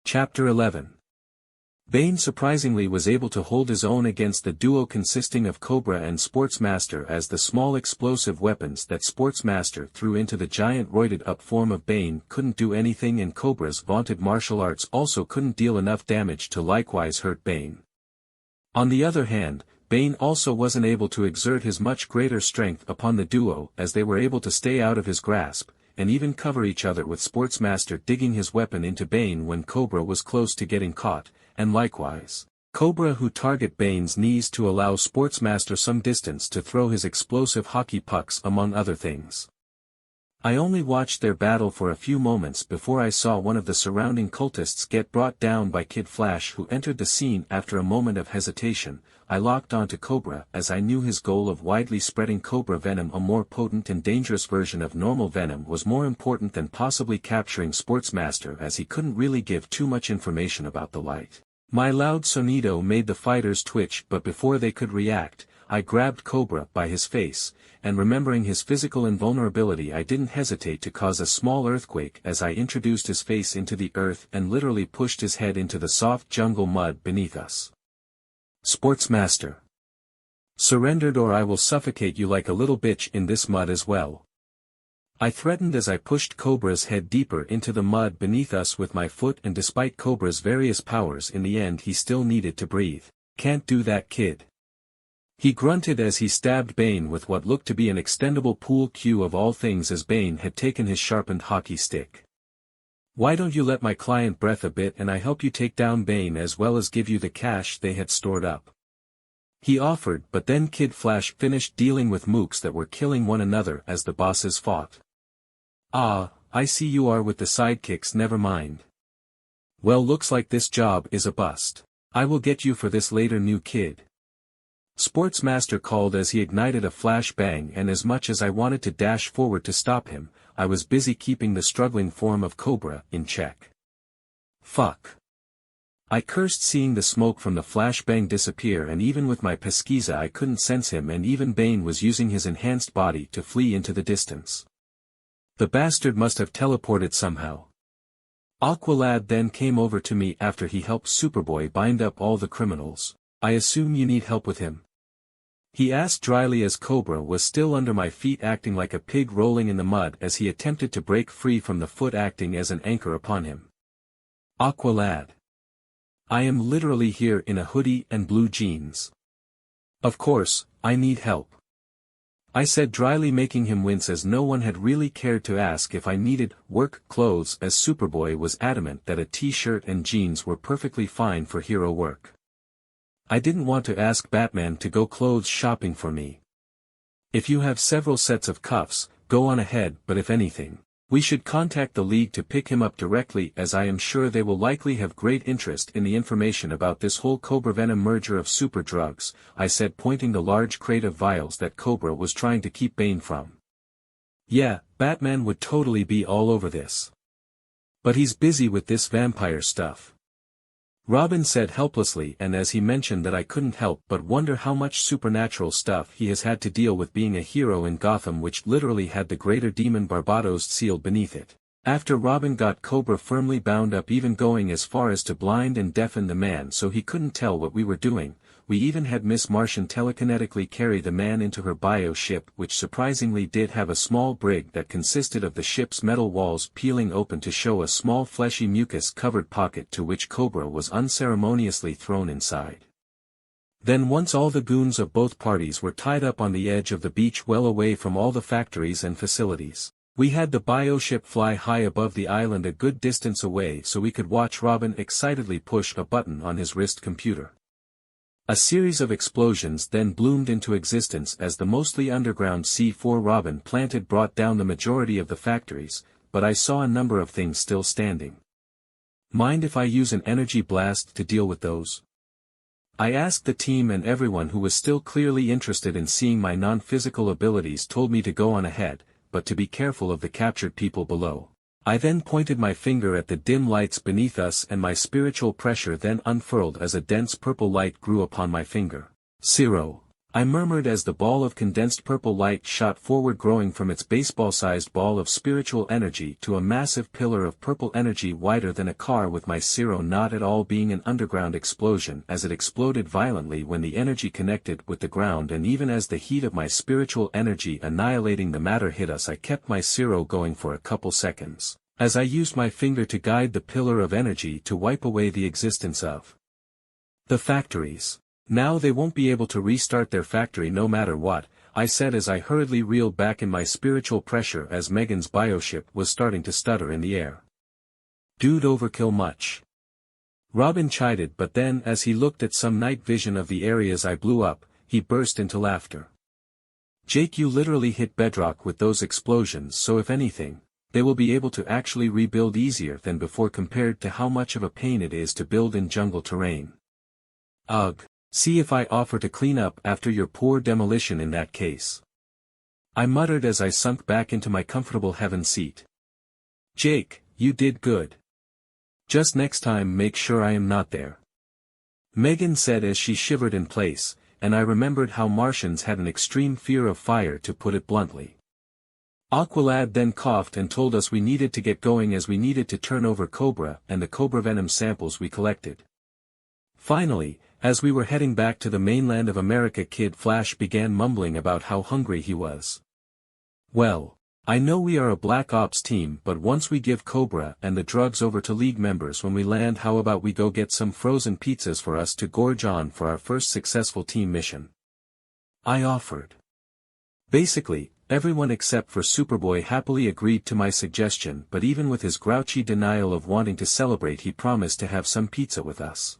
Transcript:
Chapter 11. Bane surprisingly was able to hold his own against the duo consisting of Cobra and Sportsmaster, as the small explosive weapons that Sportsmaster threw into the giant roided-up form of Bane couldn't do anything, and Cobra's vaunted martial arts also couldn't deal enough damage to likewise hurt Bane. On the other hand, Bane also wasn't able to exert his much greater strength upon the duo, as they were able to stay out of his grasp, and even cover each other, with Sportsmaster digging his weapon into Bane when Cobra was close to getting caught, and likewise, Cobra who target Bane's knees to allow Sportsmaster some distance to throw his explosive hockey pucks, among other things. I only watched their battle for a few moments before I saw one of the surrounding cultists get brought down by Kid Flash, who entered the scene after a moment of hesitation. I locked onto Cobra, as I knew his goal of widely spreading Cobra venom, a more potent and dangerous version of normal venom, was more important than possibly capturing Sportsmaster, as he couldn't really give too much information about the light. My loud sonido made the fighters twitch, but before they could react, I grabbed Cobra by his face, and remembering his physical invulnerability, I didn't hesitate to cause a small earthquake as I introduced his face into the earth and literally pushed his head into the soft jungle mud beneath us. Sportsmaster, surrendered or I will suffocate you like a little bitch in this mud as well. I threatened as I pushed Cobra's head deeper into the mud beneath us with my foot, and despite Cobra's various powers, in the end he still needed to breathe. Can't do that, kid. He grunted as he stabbed Bane with what looked to be an extendable pool cue of all things, as Bane had taken his sharpened hockey stick. Why don't you let my client breath a bit and I help you take down Bane as well as give you the cash they had stored up? He offered, but then Kid Flash finished dealing with mooks that were killing one another as the bosses fought. Ah, I see you are with the sidekicks, never mind. Well, looks like this job is a bust. I will get you for this later, new kid. Sportsmaster called as he ignited a flashbang, and as much as I wanted to dash forward to stop him, I was busy keeping the struggling form of Cobra in check. Fuck. I cursed, seeing the smoke from the flashbang disappear, and even with my pesquisa I couldn't sense him, and even Bane was using his enhanced body to flee into the distance. The bastard must have teleported somehow. Aqualad then came over to me after he helped Superboy bind up all the criminals. I assume you need help with him? He asked dryly as Cobra was still under my feet, acting like a pig rolling in the mud as he attempted to break free from the foot acting as an anchor upon him. Aqualad. I am literally here in a hoodie and blue jeans. Of course, I need help. I said dryly, making him wince, as no one had really cared to ask if I needed work clothes, as Superboy was adamant that a t-shirt and jeans were perfectly fine for hero work. I didn't want to ask Batman to go clothes shopping for me. If you have several sets of cuffs, go on ahead, but if anything, we should contact the League to pick him up directly, as I am sure they will likely have great interest in the information about this whole Cobra Venom merger of super drugs, I said, pointing the large crate of vials that Cobra was trying to keep Bane from. Yeah, Batman would totally be all over this. But he's busy with this vampire stuff. Robin said helplessly, and as he mentioned that, I couldn't help but wonder how much supernatural stuff he has had to deal with being a hero in Gotham, which literally had the greater demon Barbados sealed beneath it. After Robin got Cobra firmly bound up, even going as far as to blind and deafen the man so he couldn't tell what we were doing, we even had Miss Martian telekinetically carry the man into her bio ship, which surprisingly did have a small brig that consisted of the ship's metal walls peeling open to show a small fleshy mucus-covered pocket to which Cobra was unceremoniously thrown inside. Then once all the goons of both parties were tied up on the edge of the beach, well away from all the factories and facilities, we had the bioship fly high above the island a good distance away so we could watch Robin excitedly push a button on his wrist computer. A series of explosions then bloomed into existence as the mostly underground C4 Robin planted brought down the majority of the factories, but I saw a number of things still standing. Mind if I use an energy blast to deal with those? I asked the team, and everyone who was still clearly interested in seeing my non-physical abilities told me to go on ahead, but to be careful of the captured people below. I then pointed my finger at the dim lights beneath us, and my spiritual pressure then unfurled as a dense purple light grew upon my finger. 0. I murmured as the ball of condensed purple light shot forward, growing from its baseball-sized ball of spiritual energy to a massive pillar of purple energy wider than a car, with my zero not at all being an underground explosion, as it exploded violently when the energy connected with the ground, and even as the heat of my spiritual energy annihilating the matter hit us, I kept my zero going for a couple seconds, as I used my finger to guide the pillar of energy to wipe away the existence of the factories. Now they won't be able to restart their factory no matter what, I said as I hurriedly reeled back in my spiritual pressure as Megan's bioship was starting to stutter in the air. Dude, overkill much? Robin chided, but then as he looked at some night vision of the areas I blew up, he burst into laughter. Jake, you literally hit bedrock with those explosions, so if anything, they will be able to actually rebuild easier than before compared to how much of a pain it is to build in jungle terrain. Ugh. See if I offer to clean up after your poor demolition in that case. I muttered as I sunk back into my comfortable heaven seat. Jake, you did good. Just next time make sure I am not there. Megan said as she shivered in place, and I remembered how Martians had an extreme fear of fire, to put it bluntly. Aqualad then coughed and told us we needed to get going as we needed to turn over Cobra and the Cobra venom samples we collected. Finally, as we were heading back to the mainland of America, Kid Flash began mumbling about how hungry he was. Well, I know we are a Black Ops team, but once we give Cobra and the drugs over to League members when we land, how about we go get some frozen pizzas for us to gorge on for our first successful team mission? I offered. Basically, everyone except for Superboy happily agreed to my suggestion, but even with his grouchy denial of wanting to celebrate, he promised to have some pizza with us.